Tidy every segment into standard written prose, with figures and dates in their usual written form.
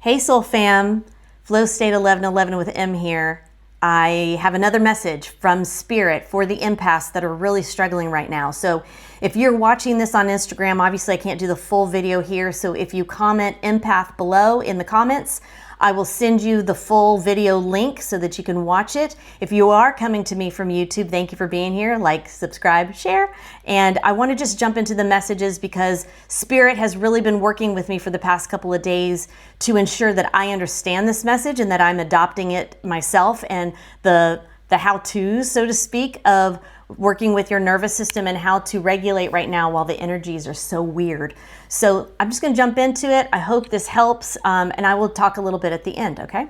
Hey Soul Fam, Flow State 1111 with M here. I have another message from Spirit for the empaths that are really struggling right now. So if you're watching this on Instagram, obviously I can't do the full video here. So if you comment empath below in the comments, I will send you the full video link so that you can watch it. If you are coming to me from YouTube, thank you for being here. Like, subscribe, share. And I want to just jump into the messages because Spirit has really been working with me for the past couple of days to ensure that I understand this message and that I'm adopting it myself, and the how-tos, so to speak, of working with your nervous system and how to regulate right now while the energies are so weird. So I'm just going to jump into it. I hope this helps, and I will talk a little bit at the end, okay?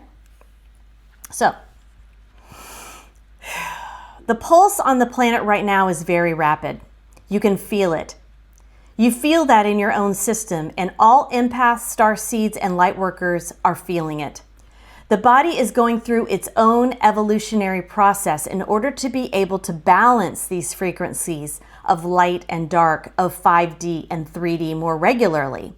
So the pulse on the planet right now is very rapid. You can feel it. You feel that in your own system, and all empaths, star seeds, and light workers are feeling it. The body is going through its own evolutionary process in order to be able to balance these frequencies of light and dark, of 5D and 3D more regularly.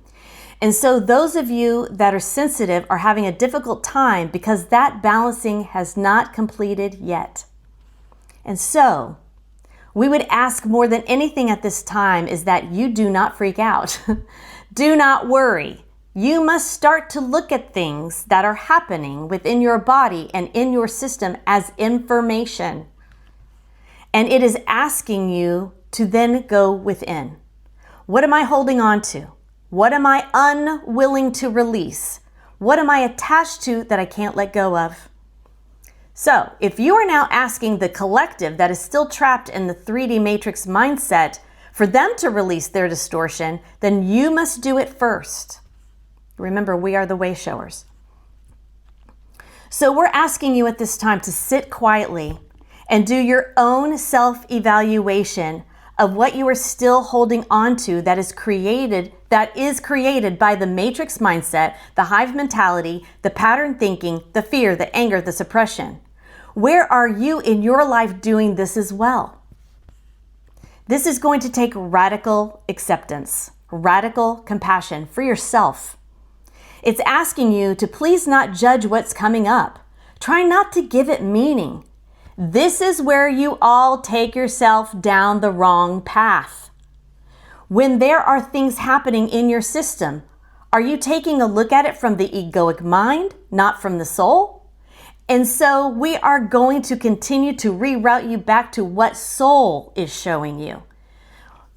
And so those of you that are sensitive are having a difficult time because that balancing has not completed yet. And so we would ask more than anything at this time is that you do not freak out. Do not worry. You must start to look at things that are happening within your body and in your system as information. And it is asking you to then go within. What am I holding on to? What am I unwilling to release? What am I attached to that I can't let go of? So if you are now asking the collective that is still trapped in the 3D matrix mindset for them to release their distortion, then you must do it first. Remember, we are the way showers. So we're asking you at this time to sit quietly and do your own self-evaluation of what you are still holding on to that is created by the matrix mindset, the hive mentality, the pattern thinking, the fear, the anger, the suppression. Where are you in your life doing this as well? This is going to take radical acceptance, radical compassion for yourself. It's asking you to please not judge what's coming up. Try not to give it meaning. This is where you all take yourself down the wrong path. When there are things happening in your system, are you taking a look at it from the egoic mind, not from the soul? And so we are going to continue to reroute you back to what soul is showing you.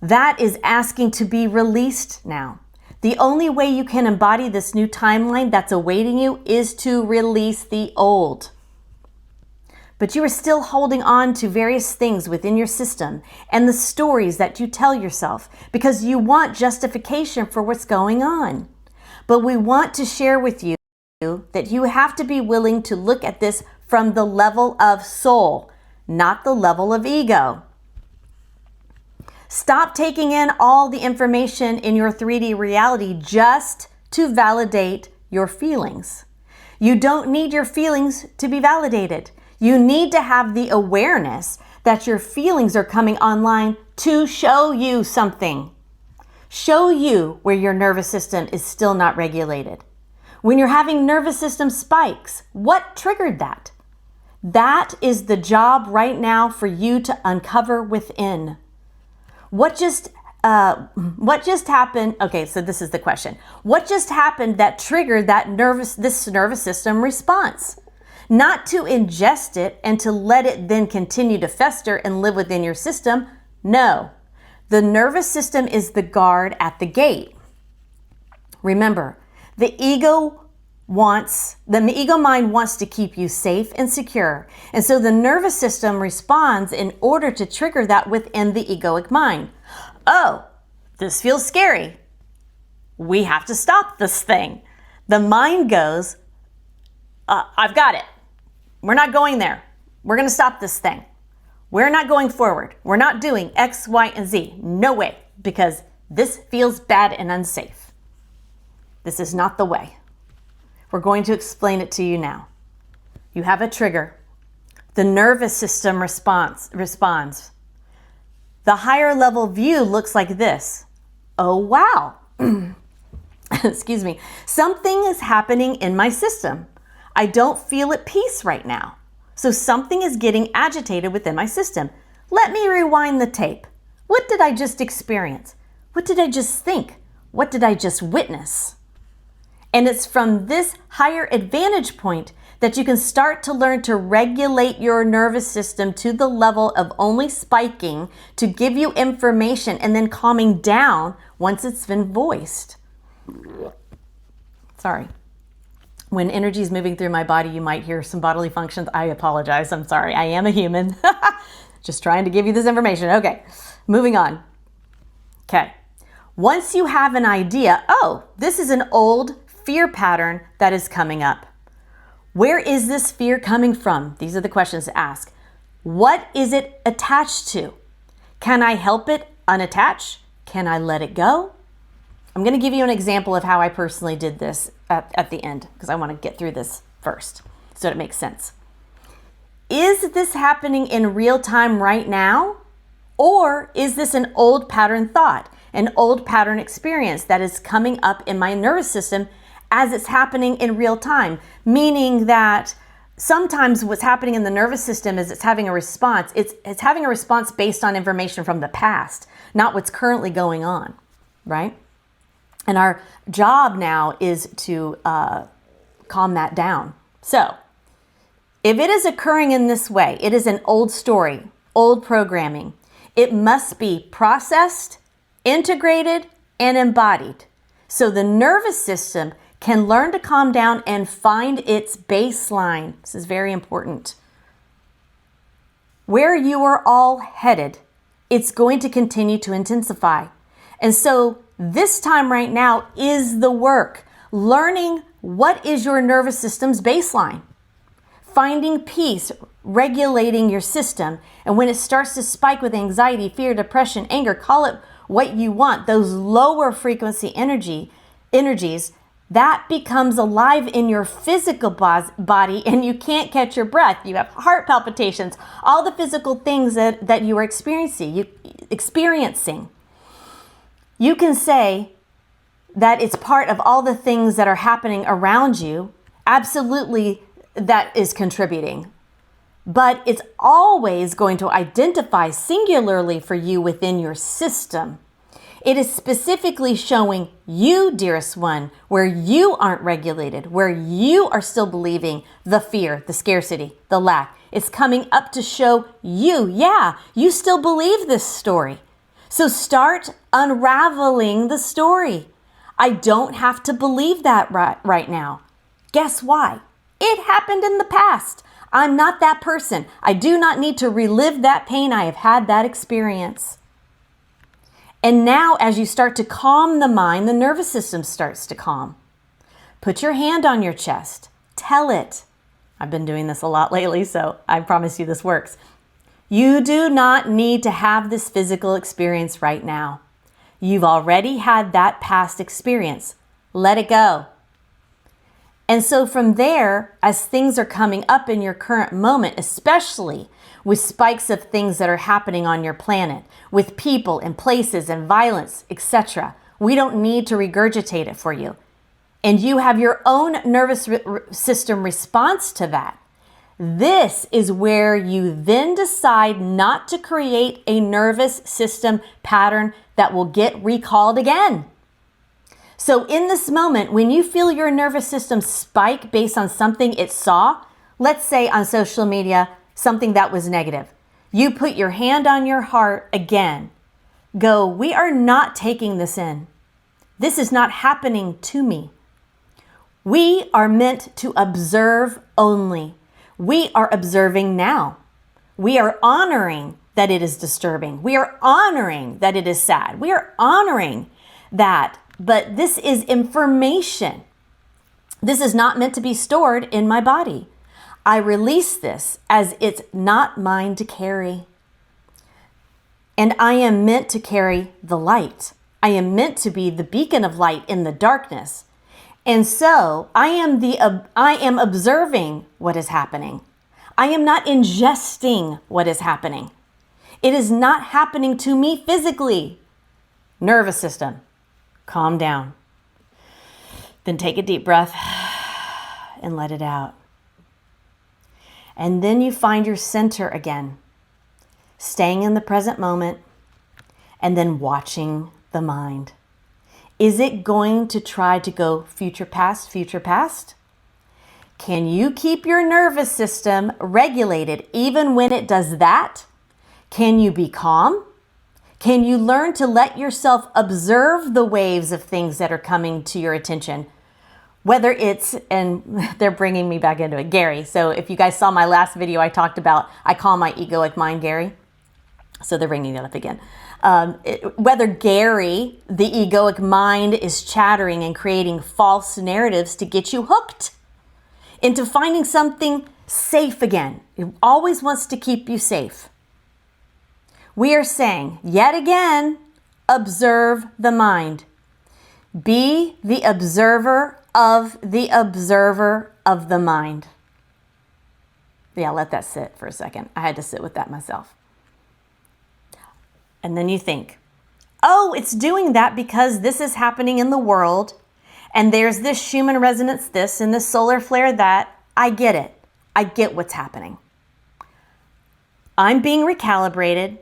That is asking to be released now. The only way you can embody this new timeline that's awaiting you is to release the old. But you are still holding on to various things within your system and the stories that you tell yourself because you want justification for what's going on. But we want to share with you that you have to be willing to look at this from the level of soul, not the level of ego. Stop taking in all the information in your 3D reality just to validate your feelings. You don't need your feelings to be validated. You need to have the awareness that your feelings are coming online to show you something. Show you where your nervous system is still not regulated. When you're having nervous system spikes, what triggered that? That is the job right now for you to uncover within. What just happened? Okay, so this is the question. What just happened that triggered this nervous system response? Not to ingest it and to let it then continue to fester and live within your system. No, the nervous system is the guard at the gate. Remember, the ego mind wants to keep you safe and secure. And so the nervous system responds in order to trigger that within the egoic mind. Oh, this feels scary. We have to stop this thing. The mind goes, I've got it. We're not going there. We're going to stop this thing. We're not going forward. We're not doing X, Y, and Z. No way, because this feels bad and unsafe. This is not the way. We're going to explain it to you now. You have a trigger. The nervous system responds. The higher level view looks like this. Oh, wow. excuse me, something is happening in my system. I don't feel at peace right now. So something is getting agitated within my system. Let me rewind the tape. What did I just experience? What did I just think? What did I just witness? And it's from this higher advantage point that you can start to learn to regulate your nervous system to the level of only spiking to give you information and then calming down once it's been voiced. Sorry. When energy is moving through my body, you might hear some bodily functions. I apologize. I'm sorry. I am a human. Just trying to give you this information. Okay, moving on. Okay. Once you have an idea, oh, this is an old fear pattern that is coming up. Where is this fear coming from? These are the questions to ask. What is it attached to? Can I help it unattach? Can I let it go? I'm going to give you an example of how I personally did this at the end because I want to get through this first so it makes sense. Is this happening in real time right now? Or is this an old pattern thought, an old pattern experience that is coming up in my nervous system as it's happening in real time? Meaning that sometimes what's happening in the nervous system is it's having a response. It's having a response based on information from the past, not what's currently going on, right? And our job now is to calm that down. So if it is occurring in this way, it is an old story, old programming. It must be processed, integrated, and embodied. So the nervous system can learn to calm down and find its baseline. This is very important. Where you are all headed, it's going to continue to intensify. And so this time right now is the work. Learning what is your nervous system's baseline. Finding peace, regulating your system. And when it starts to spike with anxiety, fear, depression, anger, call it what you want, those lower frequency energies, that becomes alive in your physical body and you can't catch your breath. You have heart palpitations, all the physical things that you are experiencing. You can say that it's part of all the things that are happening around you. Absolutely, that is contributing. But it's always going to identify singularly for you within your system. It is specifically showing you, dearest one, where you aren't regulated, where you are still believing the fear, the scarcity, the lack. It's coming up to show you, you still believe this story. So start unraveling the story. I don't have to believe that right now. Guess why? It happened in the past. I'm not that person. I do not need to relive that pain. I have had that experience. And now as you start to calm the mind, the nervous system starts to calm. Put your hand on your chest. Tell it. I've been doing this a lot lately, so I promise you this works. You do not need to have this physical experience right now. You've already had that past experience. Let it go. And so from there, as things are coming up in your current moment, especially with spikes of things that are happening on your planet, with people and places and violence, etc., we don't need to regurgitate it for you. And you have your own nervous system response to that. This is where you then decide not to create a nervous system pattern that will get recalled again. So in this moment, when you feel your nervous system spike based on something it saw, let's say on social media, something that was negative, you put your hand on your heart again. Go, we are not taking this in. This is not happening to me. We are meant to observe only. We are observing now. We are honoring that it is disturbing. We are honoring that it is sad. We are honoring that. But this is information. This is not meant to be stored in my body. I release this as it's not mine to carry. And I am meant to carry the light. I am meant to be the beacon of light in the darkness. And so I am observing what is happening. I am not ingesting what is happening. It is not happening to me physically. Nervous system, calm down. Then take a deep breath and let it out. And then you find your center again, staying in the present moment and then watching the mind. Is it going to try to go future past, future past? Can you keep your nervous system regulated even when it does that? Can you be calm? Can you learn to let yourself observe the waves of things that are coming to your attention? Whether it's, and they're bringing me back into it, Gary. So if you guys saw my last video, I talked about, I call my egoic mind Gary. So they're bringing it up again. Whether Gary, the egoic mind, is chattering and creating false narratives to get you hooked into finding something safe again. It always wants to keep you safe. We are saying, yet again, observe the mind. Be the observer of the mind. Yeah, let that sit for a second. I had to sit with that myself. And then you think, oh, it's doing that because this is happening in the world, and there's this Schumann resonance this, and this solar flare that. I get it. I get what's happening. I'm being recalibrated,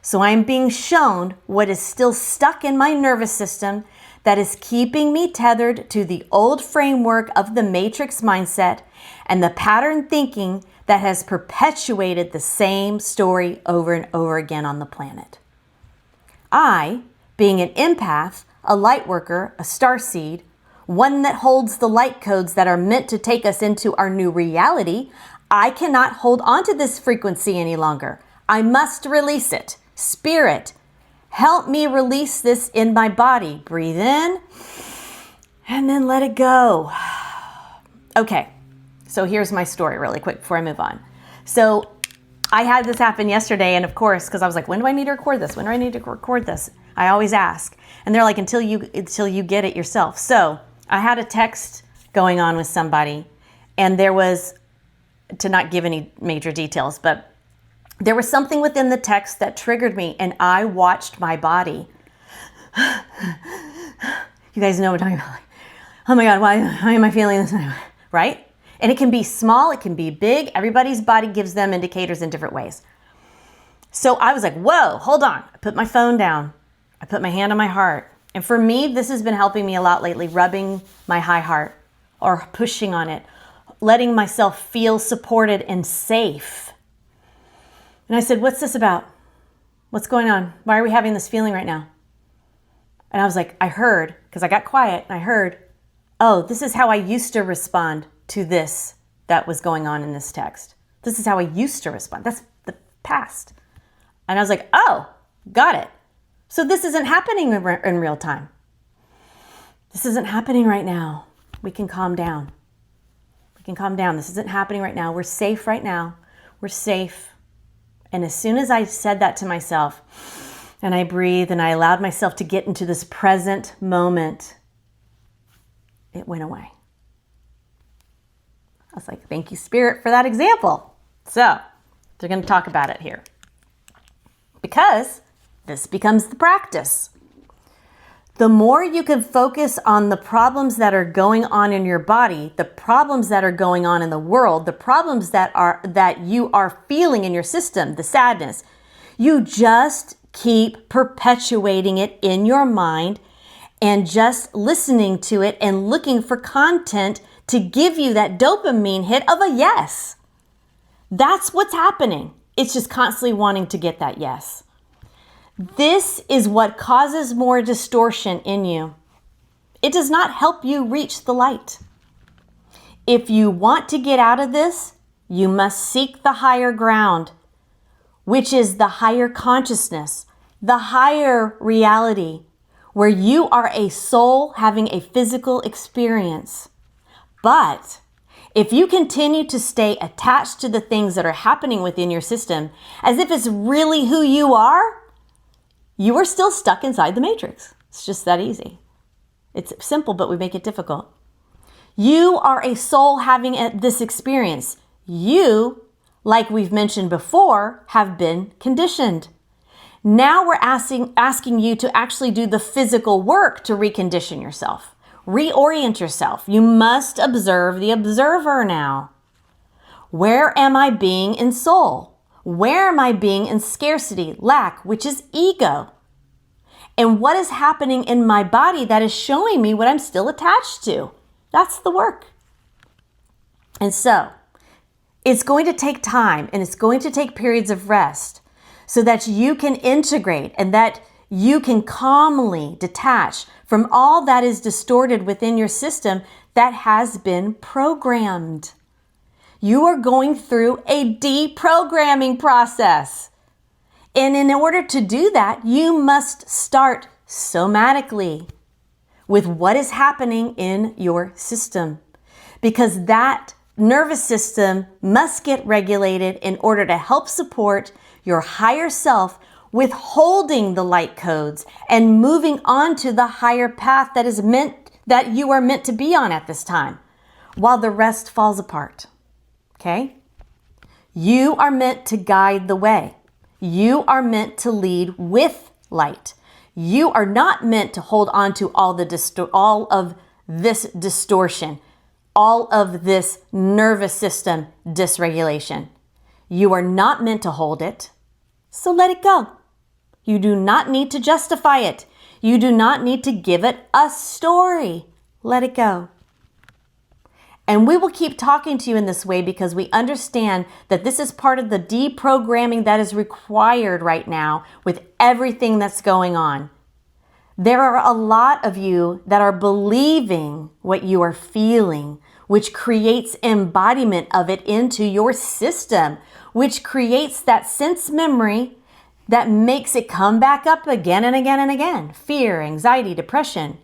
so I'm being shown what is still stuck in my nervous system that is keeping me tethered to the old framework of the matrix mindset and the pattern thinking that has perpetuated the same story over and over again on the planet. I, being an empath, a light worker, a starseed, one that holds the light codes that are meant to take us into our new reality, I cannot hold on to this frequency any longer. I must release it. Spirit, help me release this in my body. Breathe in and then let it go. Okay, so here's my story really quick before I move on. So I had this happen yesterday, and of course, because I was like, when do I need to record this? When do I need to record this? I always ask. And they're like, until you get it yourself. So I had a text going on with somebody, and there was, to not give any major details, but there was something within the text that triggered me, and I watched my body. You guys know what I'm talking about. Like, oh my God, why am I feeling this? Right? And it can be small, it can be big. Everybody's body gives them indicators in different ways. So I was like, whoa, hold on. I put my phone down. I put my hand on my heart. And for me, this has been helping me a lot lately, rubbing my high heart or pushing on it, letting myself feel supported and safe. And I said, what's this about? What's going on? Why are we having this feeling right now? And I was like, I heard, because I got quiet, and I heard, oh, this is how I used to respond to this that was going on in this text. This is how I used to respond. That's the past. And I was like, oh, got it. So this isn't happening in real time. This isn't happening right now. We can calm down. We can calm down. This isn't happening right now. We're safe right now. We're safe. And as soon as I said that to myself, and I breathed and I allowed myself to get into this present moment, it went away. I was like, thank you, Spirit, for that example. So they're going to talk about it here, because this becomes the practice. The more you can focus on the problems that are going on in your body, the problems that are going on in the world, the problems that you are feeling in your system, the sadness, you just keep perpetuating it in your mind and just listening to it and looking for content to give you that dopamine hit of a yes. That's what's happening. It's just constantly wanting to get that yes. This is what causes more distortion in you. It does not help you reach the light. If you want to get out of this, you must seek the higher ground, which is the higher consciousness, the higher reality, where you are a soul having a physical experience. But if you continue to stay attached to the things that are happening within your system as if it's really who you are still stuck inside the matrix. It's just that easy. It's simple, but we make it difficult. You are a soul having this experience. You, like we've mentioned before, have been conditioned. Now we're asking you to actually do the physical work to recondition yourself. Reorient yourself. You must observe the observer now. Where am I being in soul? Where am I being in scarcity, lack, which is ego? And what is happening in my body that is showing me what I'm still attached to? That's the work. And so, it's going to take time and it's going to take periods of rest so that you can integrate and that you can calmly detach from all that is distorted within your system that has been programmed. You are going through a deprogramming process. And in order to do that, you must start somatically with what is happening in your system, because that nervous system must get regulated in order to help support your higher self with holding the light codes and moving on to the higher path that you are meant to be on at this time, while the rest falls apart. Okay? You are meant to guide the way. You are meant to lead with light. You are not meant to hold on to all of this distortion, all of this nervous system dysregulation. You are not meant to hold it, so let it go. You do not need to justify it. You do not need to give it a story. Let it go. And we will keep talking to you in this way because we understand that this is part of the deprogramming that is required right now with everything that's going on. There are a lot of you that are believing what you are feeling, which creates embodiment of it into your system, which creates that sense memory that makes it come back up again and again and again. Fear, anxiety, depression.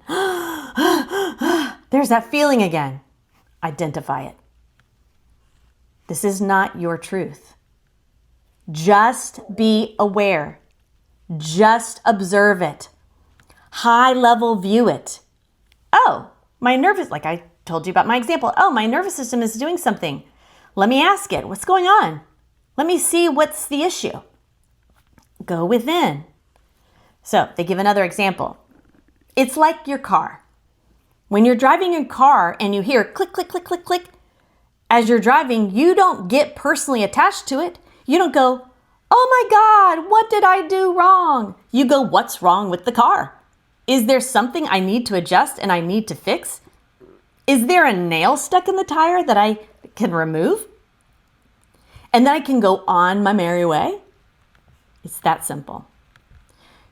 There's that feeling again. Identify it. This is not your truth. Just be aware. Just observe it. High level view it. Oh, my nervous, like I told you about my example. Oh, my nervous system is doing something. Let me ask it. What's going on? Let me see what's the issue. Go within. So they give another example. It's like your car. When you're driving your car and you hear click, click, click, click, click, as you're driving, you don't get personally attached to it. You don't go, oh my God, what did I do wrong? You go, what's wrong with the car? Is there something I need to adjust and I need to fix? Is there a nail stuck in the tire that I can remove? And then I can go on my merry way? It's that simple.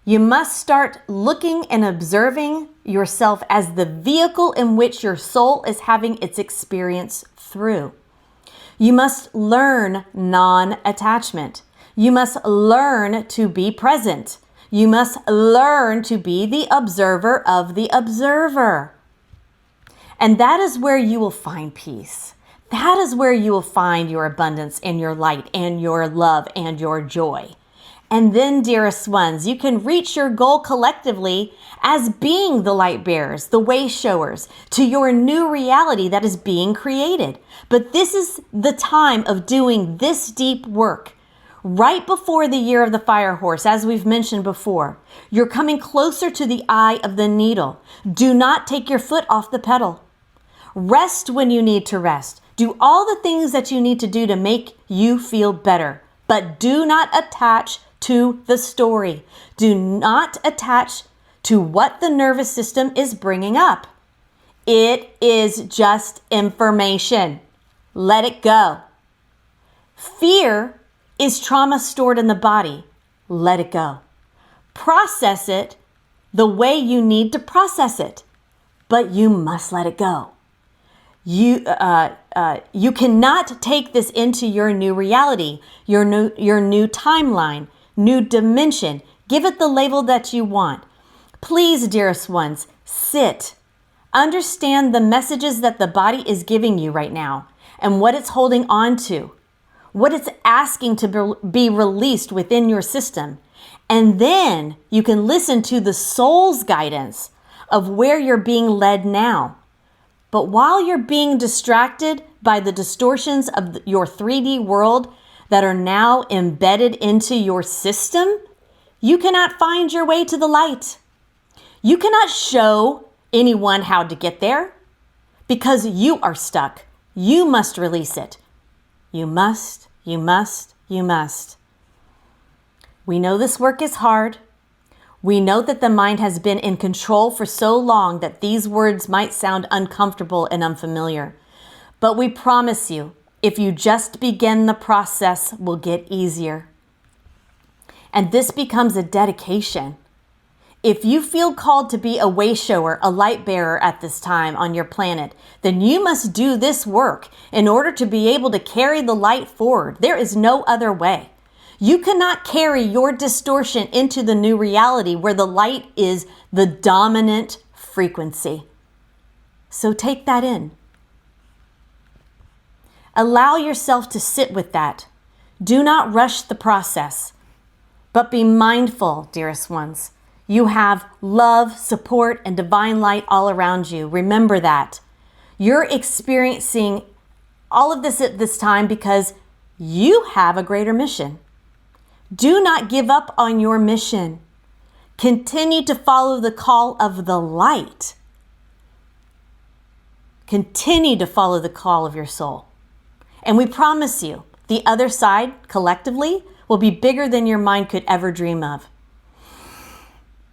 You must start looking and observing yourself as the vehicle in which your soul is having its experience through. You must learn non-attachment. You must learn to be present. You must learn to be the observer of the observer. And that is where you will find peace. That is where you will find your abundance and your light and your love and your joy. And then, dearest ones, you can reach your goal collectively as being the light bearers, the way showers to your new reality that is being created. But this is the time of doing this deep work. Right before the year of the fire horse, as we've mentioned before, you're coming closer to the eye of the needle. Do not take your foot off the pedal. Rest when you need to rest. Do all the things that you need to do to make you feel better, but do not attach to the story. Do not attach to what the nervous system is bringing up. It is just information. Let it go. Fear is trauma stored in the body. Let it go. Process it the way you need to process it, but you must let it go. You cannot take this into your new reality, your new timeline, new dimension. Give it the label that you want. Please, dearest ones, sit. Understand the messages that the body is giving you right now and what it's holding on to, what it's asking to be released within your system. And then you can listen to the soul's guidance of where you're being led now. But while you're being distracted by the distortions of your 3D world that are now embedded into your system, you cannot find your way to the light. You cannot show anyone how to get there because you are stuck. You must release it. You must, you must, you must. We know this work is hard. We know that the mind has been in control for so long that these words might sound uncomfortable and unfamiliar. But we promise you, if you just begin, the process will get easier. And this becomes a dedication. If you feel called to be a way shower, a light bearer at this time on your planet, then you must do this work in order to be able to carry the light forward. There is no other way. You cannot carry your distortion into the new reality where the light is the dominant frequency. So take that in. Allow yourself to sit with that. Do not rush the process, but be mindful, dearest ones. You have love, support, and divine light all around you. Remember that. You're experiencing all of this at this time because you have a greater mission. Do not give up on your mission. Continue to follow the call of the light. Continue to follow the call of your soul. And we promise you, the other side, collectively, will be bigger than your mind could ever dream of.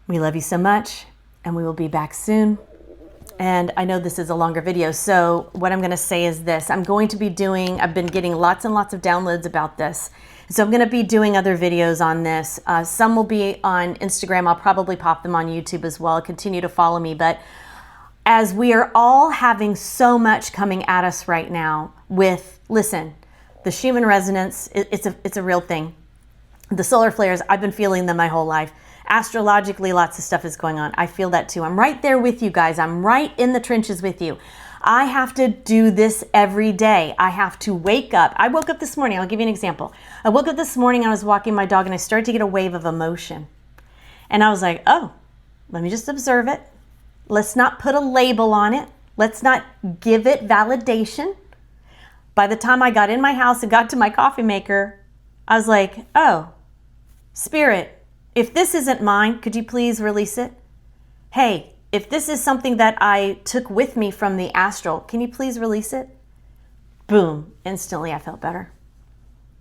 We love you so much, and we will be back soon. And I know this is a longer video, so what I'm going to say is this. I've been getting lots and lots of downloads about this. So I'm going to be doing other videos on this. Some will be on Instagram. I'll probably pop them on YouTube as well. Continue to follow me. But as we are all having so much coming at us right now listen, the Schumann resonance, it's a real thing. The solar flares, I've been feeling them my whole life. Astrologically, lots of stuff is going on. I feel that too. I'm right there with you guys. I'm right in the trenches with you. I have to do this every day. I have to wake up. I woke up this morning. I'll give you an example. I woke up this morning, I was walking my dog, and I started to get a wave of emotion. And I was like, oh, let me just observe it. Let's not put a label on it. Let's not give it validation. By the time I got in my house and got to my coffee maker, I was like, oh, Spirit, if this isn't mine, could you please release it? Hey, if this is something that I took with me from the astral, can you please release it? Boom, instantly I felt better.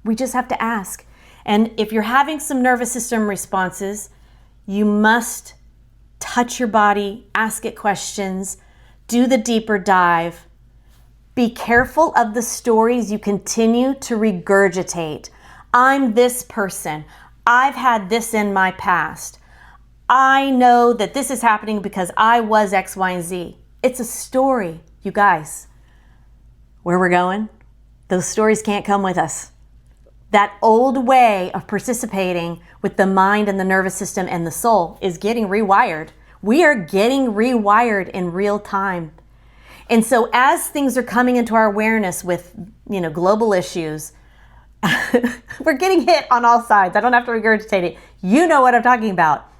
We just have to ask. And if you're having some nervous system responses, you must touch your body, ask it questions, do the deeper dive. Be careful of the stories you continue to regurgitate. I'm this person. I've had this in my past. I know that this is happening because I was X, Y, and Z. It's a story, you guys. Where we're going, those stories can't come with us. That old way of participating with the mind and the nervous system and the soul is getting rewired. We are getting rewired in real time. And so as things are coming into our awareness with, global issues, we're getting hit on all sides. I don't have to regurgitate it. You know what I'm talking about.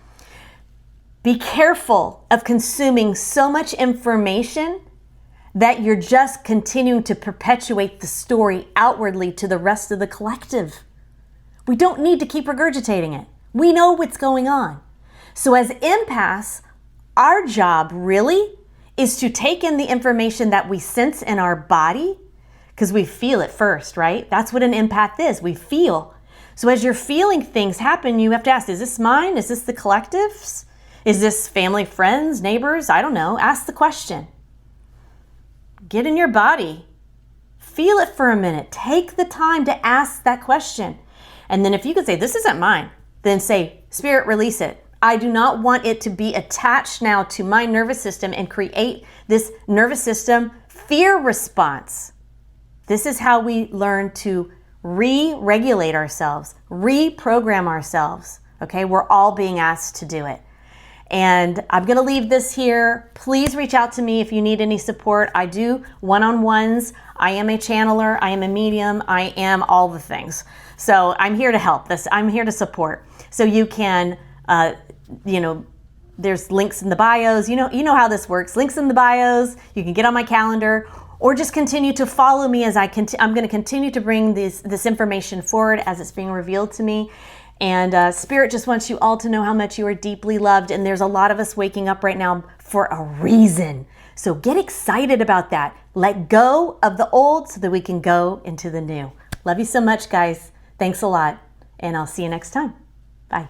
Be careful of consuming so much information that you're just continuing to perpetuate the story outwardly to the rest of the collective. We don't need to keep regurgitating it. We know what's going on. So as empaths, our job really is to take in the information that we sense in our body, because we feel it first, right? That's what an empath is. We feel. So as you're feeling things happen, you have to ask, is this mine? Is this the collective's? Is this family, friends, neighbors? I don't know. Ask the question. Get in your body. Feel it for a minute. Take the time to ask that question. And then if you could say, this isn't mine, then say, Spirit, release it. I do not want it to be attached now to my nervous system and create this nervous system fear response. This is how we learn to re-regulate ourselves, reprogram ourselves. Okay, we're all being asked to do it. And I'm going to leave this here. Please reach out to me if you need any support. I do one-on-ones. I am a channeler. I am a medium. I am all the things. So I'm here to help this. I'm here to support. So you can, there's links in the bios. You know how this works. Links in the bios. You can get on my calendar or just continue to follow me as I'm going to continue to bring this information forward as it's being revealed to me. And Spirit just wants you all to know how much you are deeply loved. And there's a lot of us waking up right now for a reason. So get excited about that. Let go of the old so that we can go into the new. Love you so much, guys. Thanks a lot. And I'll see you next time. Bye.